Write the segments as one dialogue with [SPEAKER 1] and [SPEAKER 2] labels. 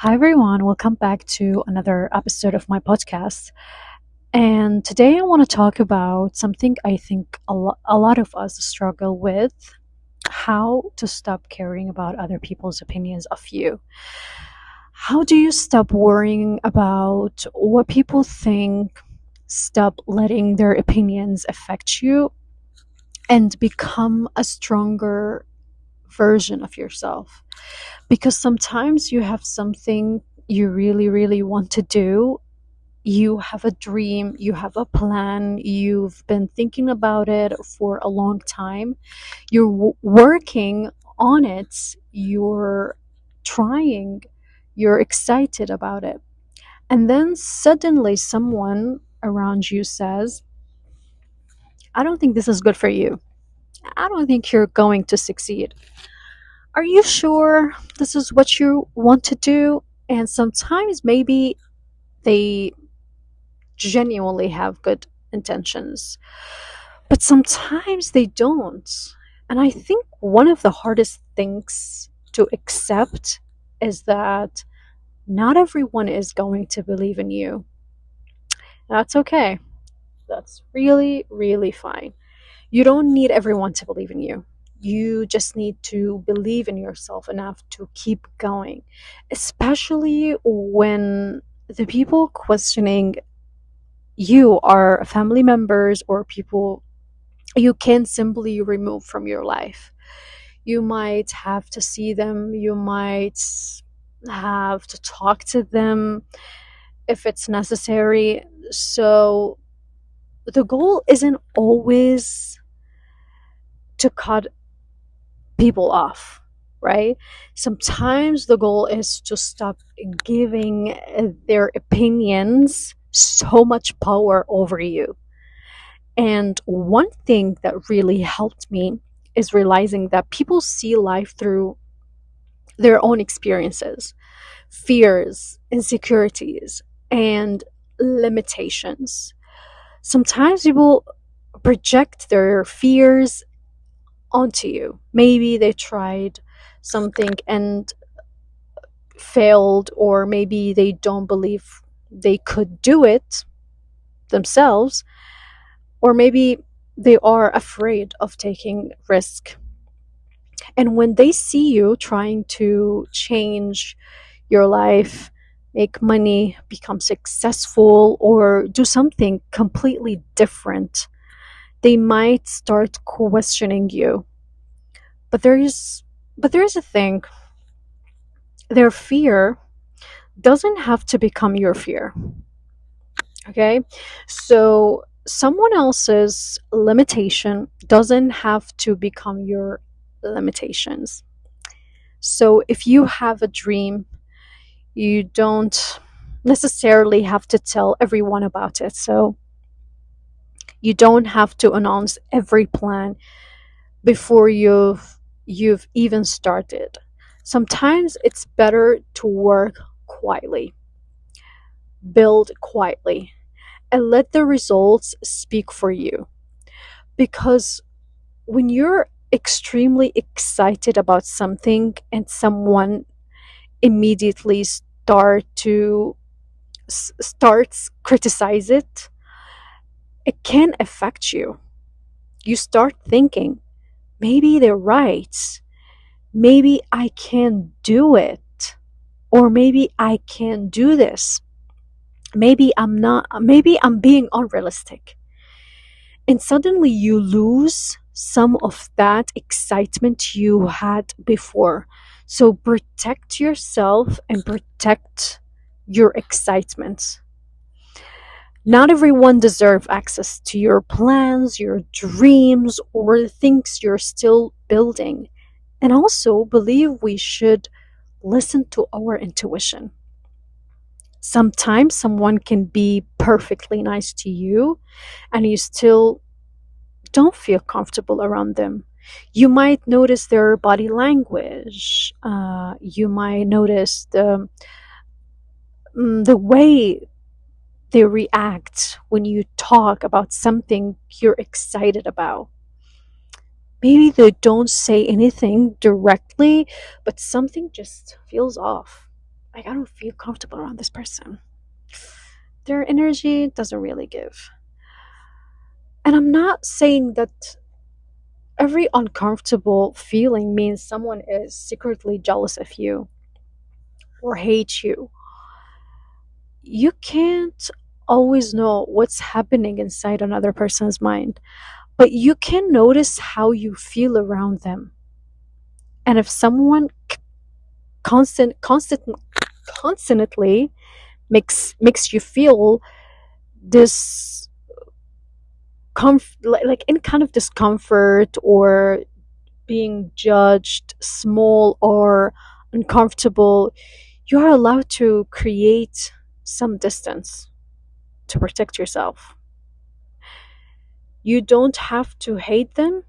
[SPEAKER 1] Hi, everyone. Welcome back to another episode of my podcast. And today I want to talk about something I think a lot of us struggle with: how to stop caring about other people's opinions of you. How do you stop worrying about what people think, stop letting their opinions affect you, and become a stronger version of yourself? Because sometimes you have something you really, really want to do. You have a dream, you have a plan, you've been thinking about it for a long time. You're working on it, you're trying, you're excited about it. And then suddenly someone around you says, I don't think this is good for you. I don't think you're going to succeed. Are you sure this is what you want to do? And sometimes maybe they genuinely have good intentions, but sometimes they don't. And I think one of the hardest things to accept is that not everyone is going to believe in you. That's okay. That's really, really fine. You don't need everyone to believe in you. You just need to believe in yourself enough to keep going, especially when the people questioning you are family members or people you can simply remove from your life. You might have to see them, you might have to talk to them if it's necessary. So the goal isn't always to cut people off, right? Sometimes the goal is to stop giving their opinions so much power over you. And one thing that really helped me is realizing that people see life through their own experiences, fears, insecurities, and limitations. Sometimes people project their fears onto you. Maybe they tried something and failed, or maybe they don't believe they could do it themselves, or maybe they are afraid of taking risk. And when they see you trying to change your life, make money, become successful, or do something completely different, they might start questioning you. But there is a thing. Their fear doesn't have to become your fear. Okay? So someone else's limitation doesn't have to become your limitations. So if you have a dream, you don't necessarily have to tell everyone about it. So you don't have to announce every plan before you've even started. Sometimes it's better to work quietly, build quietly, and let the results speak for you. Because when you're extremely excited about something and someone immediately starts criticize it, it can affect you. You start thinking, maybe they're right. Maybe I can do it. Or maybe I can do this. Maybe I'm not, maybe I'm being unrealistic. And suddenly you lose some of that excitement you had before. So protect yourself and protect your excitement. Not everyone deserves access to your plans, your dreams, or the things you're still building. And also believe we should listen to our intuition. Sometimes someone can be perfectly nice to you and you still don't feel comfortable around them. You might notice their body language. You might notice the way they react when you talk about something you're excited about. Maybe they don't say anything directly, but something just feels off. Like, I don't feel comfortable around this person. Their energy doesn't really give. And I'm not saying that every uncomfortable feeling means someone is secretly jealous of you or hates you. You can't always know what's happening inside another person's mind, but you can notice how you feel around them. And if someone constantly makes you feel this like any kind of discomfort or being judged, small or uncomfortable, you are allowed to create some distance to protect yourself. You don't have to hate them.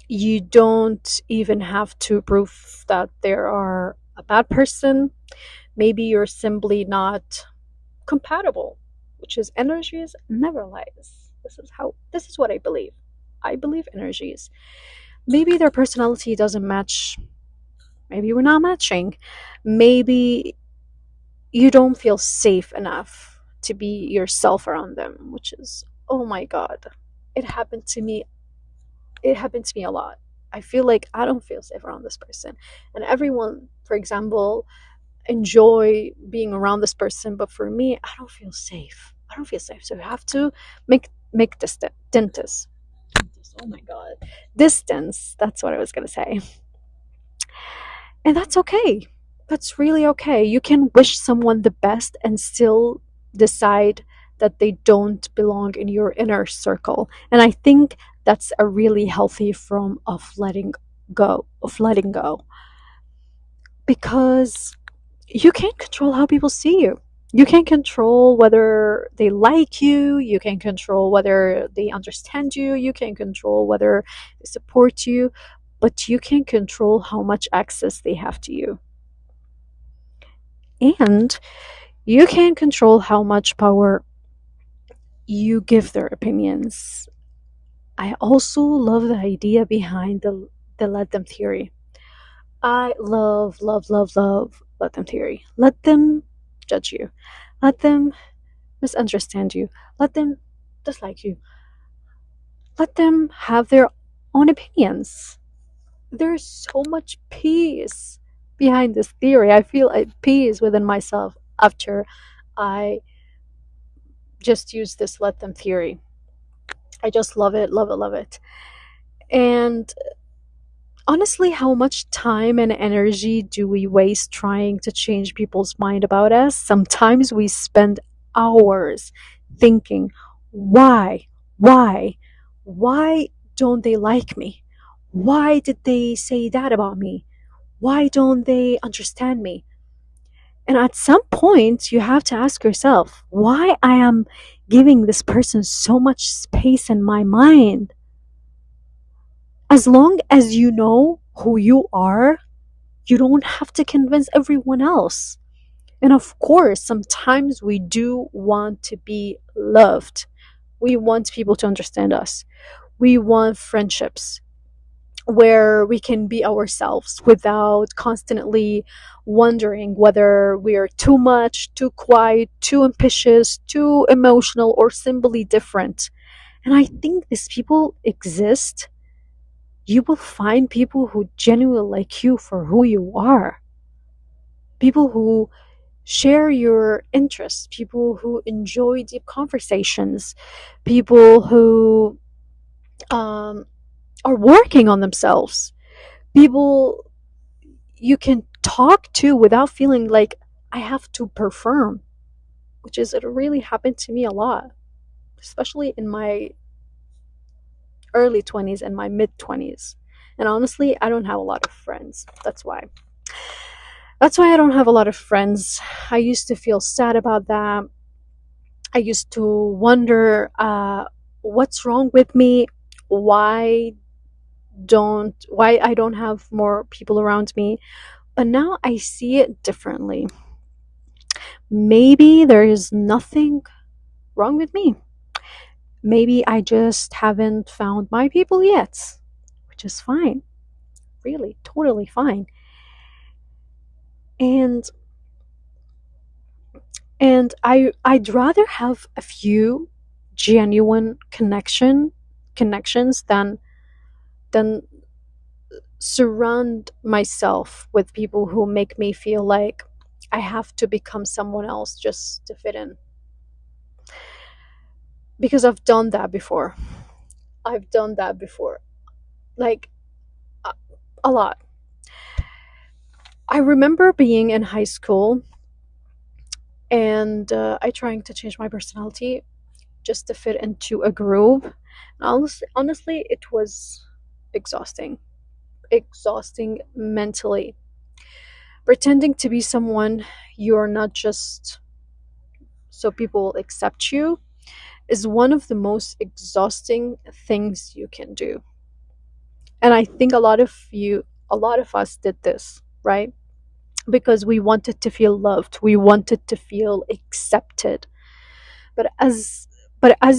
[SPEAKER 1] You don't even have to prove that they are a bad person. Maybe you're simply not compatible, which is energies never lies. This is what I believe. I believe energies. Maybe their personality doesn't match. Maybe we're not matching. Maybe you don't feel safe enough to be yourself around them, which is, oh my god. It happened to me. It happened to me a lot. I feel like I don't feel safe around this person. And everyone, for example, enjoy being around this person, but for me, I don't feel safe. I don't feel safe. So you have to make distance. Oh my god. Distance. That's what I was gonna say. And that's okay. That's really okay. You can wish someone the best and still decide that they don't belong in your inner circle. And I think that's a really healthy form of letting go. Because you can't control how people see you. You can't control whether they like you. You can't control whether they understand you. You can't control whether they support you. But you can control how much access they have to you. And you can control how much power you give their opinions. I also love the idea behind the let them theory. I love let them theory. Let them judge you. Let them misunderstand you. Let them dislike you. Let them have their own opinions. There's so much peace behind this theory. I feel at peace within myself after I just use this let them theory. I just love it, love it, love it. And honestly, how much time and energy do we waste trying to change people's mind about us? Sometimes we spend hours thinking, why? Why? Why don't they like me? Why did they say that about me? Why don't they understand me? And at some point, you have to ask yourself why I am giving this person so much space in my mind. As long as you know who you are, you don't have to convince everyone else. And of course, sometimes we do want to be loved. We want people to understand us. We want friendships where we can be ourselves without constantly wondering whether we are too much, too quiet, too ambitious, too emotional, or simply different. And I think these people exist. You will find people who genuinely like you for who you are. People who share your interests, people who enjoy deep conversations, people who um, are working on themselves, people you can talk to without feeling like I have to perform, which is it really happened to me a lot, especially in my early 20s and my mid 20s. And honestly, I don't have a lot of friends. That's why. That's why I don't have a lot of friends. I used to feel sad about that. I used to wonder what's wrong with me? Why why I don't have more people around me? But now I see it differently. Maybe there is nothing wrong with me. Maybe I just haven't found my people yet, which is fine. Really, totally fine. And And I'd rather have a few genuine connections than surround myself with people who make me feel like I have to become someone else just to fit in. Because I've done that before. I've done that before. Like a, a lot. I remember being in high school and I trying to change my personality just to fit into a group. And honestly, it was exhausting. Exhausting mentally. Pretending to be someone you're not just so people accept you is one of the most exhausting things you can do. And I think a lot of us did this, right? Because we wanted to feel loved, we wanted to feel accepted. But as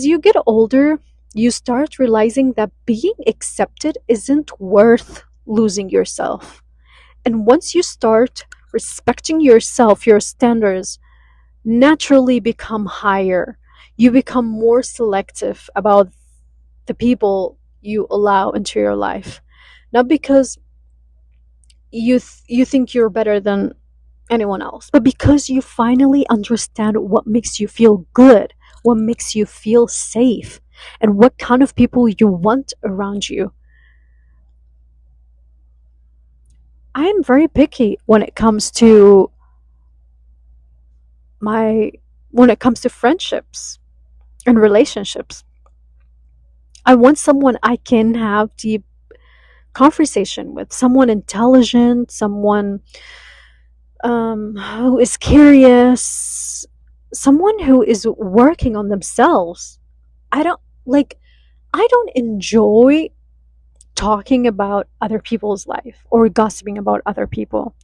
[SPEAKER 1] you get older, you start realizing that being accepted isn't worth losing yourself. And once you start respecting yourself, your standards naturally become higher. You become more selective about the people you allow into your life. Not because you think you're better than anyone else, but because you finally understand what makes you feel good, what makes you feel safe, and what kind of people you want around you. I am very picky my when it comes to friendships and relationships. I want someone I can have deep conversation with, someone intelligent, someone who is curious, someone who is working on themselves. I don't like I don't enjoy talking about other people's life or gossiping about other people.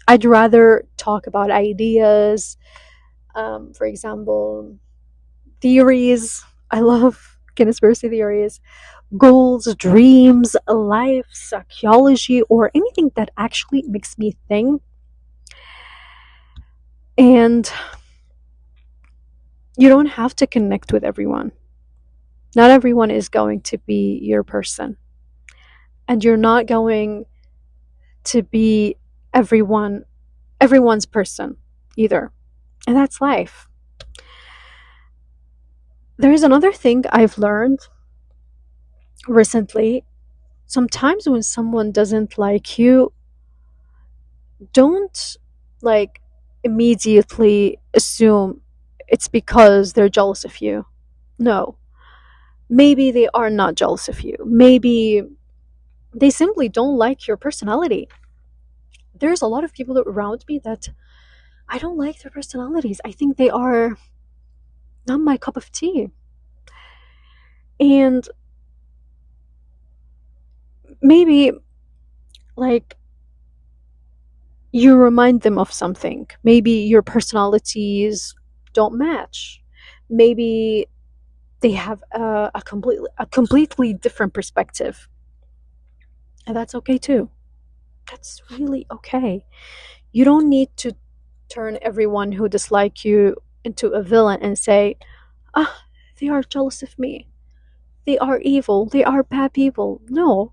[SPEAKER 1] I'd rather talk about ideas, for example, theories. I love conspiracy theories, goals, dreams, life, psychology, or anything that actually makes me think. And you don't have to connect with everyone. Not everyone is going to be your person. And you're not going to be everyone's person either. And that's life. There is another thing I've learned recently. Sometimes when someone doesn't like you, don't like immediately assume it's because they're jealous of you. No. Maybe they are not jealous of you. Maybe they simply don't like your personality. There's a lot of people around me that I don't like their personalities. I think they are not my cup of tea. And maybe like you remind them of something. Maybe your personalities don't match. Maybe they have a completely different perspective. And that's okay too. That's really okay. You don't need to turn everyone who dislike you into a villain and say, ah, they are jealous of me. They are evil. They are bad people. No,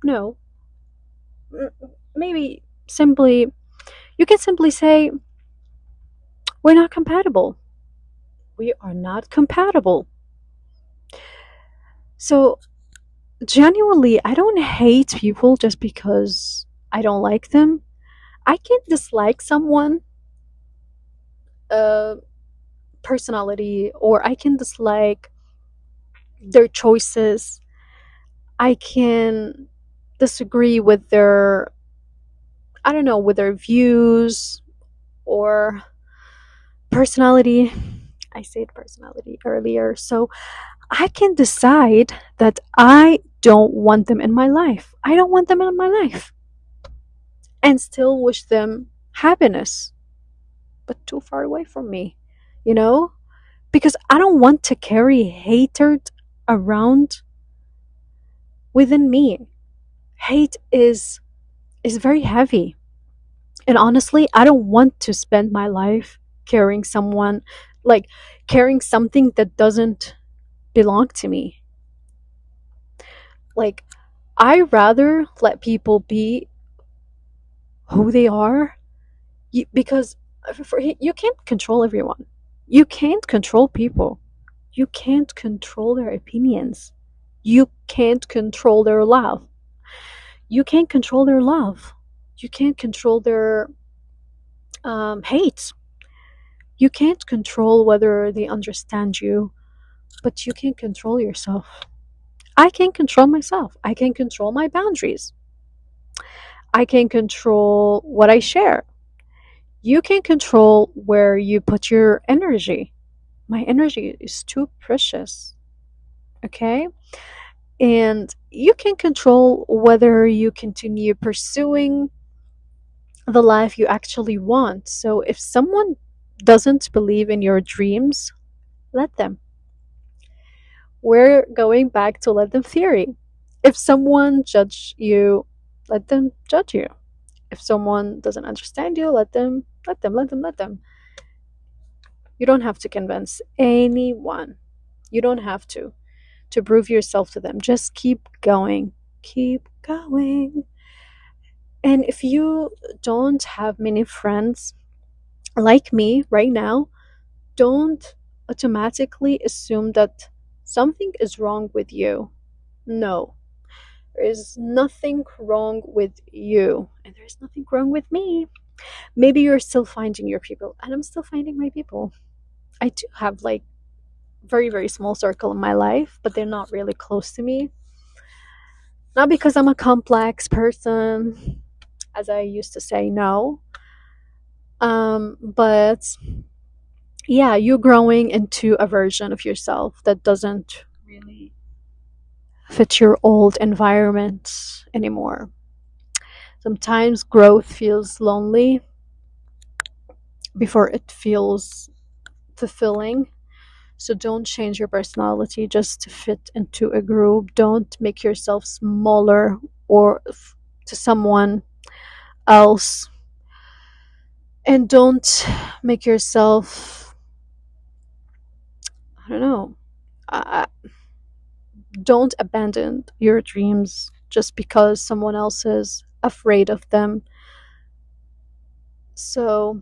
[SPEAKER 1] no. Maybe simply, you can simply say, we're not compatible. We are not compatible. So, genuinely, I don't hate people just because I don't like them. I can dislike someone, uh, personality, or I can dislike their choices. I can disagree with their, I don't know, with their views or personality. I said personality earlier. So I can decide that I don't want them in my life. I don't want them in my life. And still wish them happiness, but too far away from me, you know? Because I don't want to carry hatred around within me. Hate is very heavy. And honestly, I don't want to spend my life carrying someone, like carrying something that doesn't belong to me. Like, I rather let people be who they are, because you can't control everyone. You can't control people. You can't control their opinions. You can't control their love. You can't control their love. You can't control their hate. You can't control whether they understand you, but you can control yourself. I can control myself. I can control my boundaries. I can control what I share. You can control where you put your energy. My energy is too precious, okay? And you can control whether you continue pursuing the life you actually want. So if someone doesn't believe in your dreams, let them. We're going back to let them theory. If someone judge you, let them judge you. If someone doesn't understand you, let them. You don't have to convince anyone. You don't have to prove yourself to them. Just keep going. Keep going. And if you don't have many friends like me right now, don't automatically assume that something is wrong with you. No, there is nothing wrong with you, and there's nothing wrong with me. Maybe you're still finding your people, and I'm still finding my people. I do have like very, very small circle in my life, but they're not really close to me. Not because I'm a complex person, as I used to say, no. But yeah, you're growing into a version of yourself that doesn't really fit your old environment anymore. Sometimes growth feels lonely before it feels fulfilling. So don't change your personality just to fit into a group. Don't make yourself smaller or to someone else. And don't make yourself, I don't know, uh, don't abandon your dreams just because someone else is afraid of them. So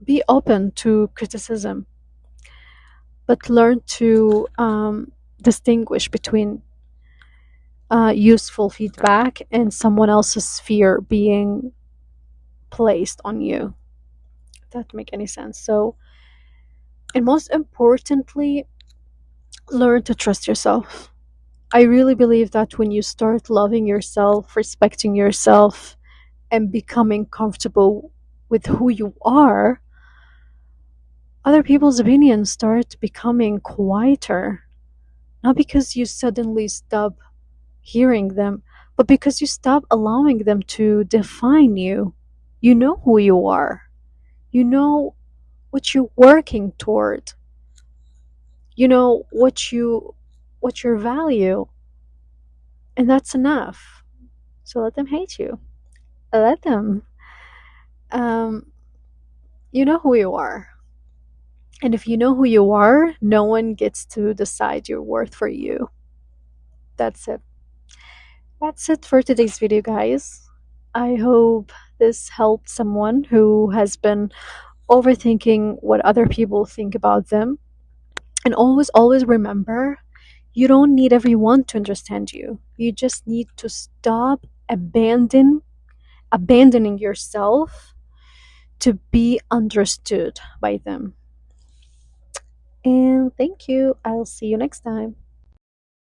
[SPEAKER 1] be open to criticism, but learn to distinguish between useful feedback and someone else's fear being placed on you. If that make any sense. So, and most importantly, learn to trust yourself. I really believe that when you start loving yourself, respecting yourself, and becoming comfortable with who you are, other people's opinions start becoming quieter. Not because you suddenly stop hearing them, but because you stop allowing them to define you. You know who you are. You know what you're working toward. You know what your value, and that's enough. So let them hate you. Let them. Um, you know who you are. And if you know who you are, no one gets to decide your worth for you. That's it. That's it for today's video, guys. I hope this helped someone who has been overthinking what other people think about them. And always, always remember, you don't need everyone to understand you. You just need to stop abandoning yourself to be understood by them. And thank you. I'll see you next time.